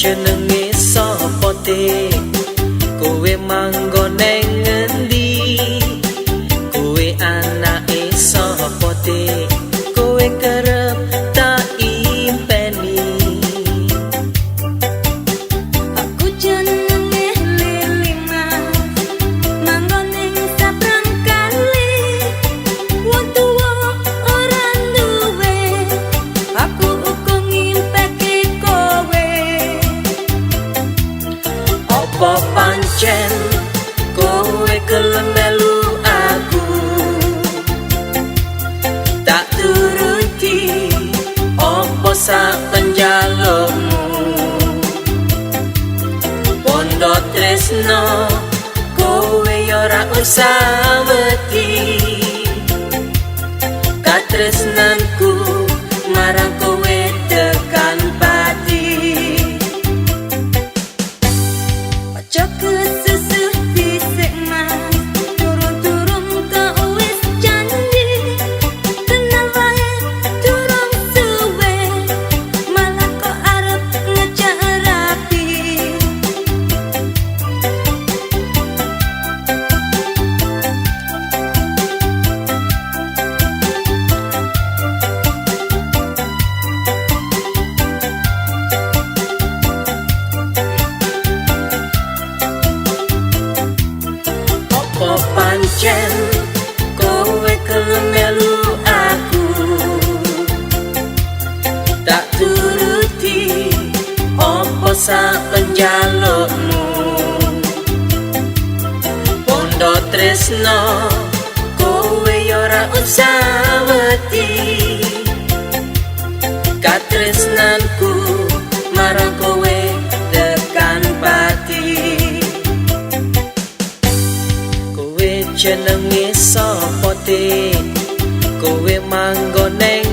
jenenge sapa te kowe manggon nang ngendi kowe anake sapa te kowe kerep tak impeni aku jenenge Lilima manggon ning sabrang kali wong tuwa ora duwe aku uga ngimpeki kowe apa pancen kowe gelem melu aku tak turuti apa sak penjalukmu pondo tresno kowe ora usah wedi katresnanku marang kowe tekan pati aja kesusuh dhisik mas turun-turun kok wis janji kenal wae durung suwe malah kok arep ngejak rapi apa pancen kowe gelem melu aku tak turuti apa sak penjalukmu pondo tresno kowe ora usah wedi katresnanku marang kowe tekan pati kowe jenenge sapa te kowe manggon nang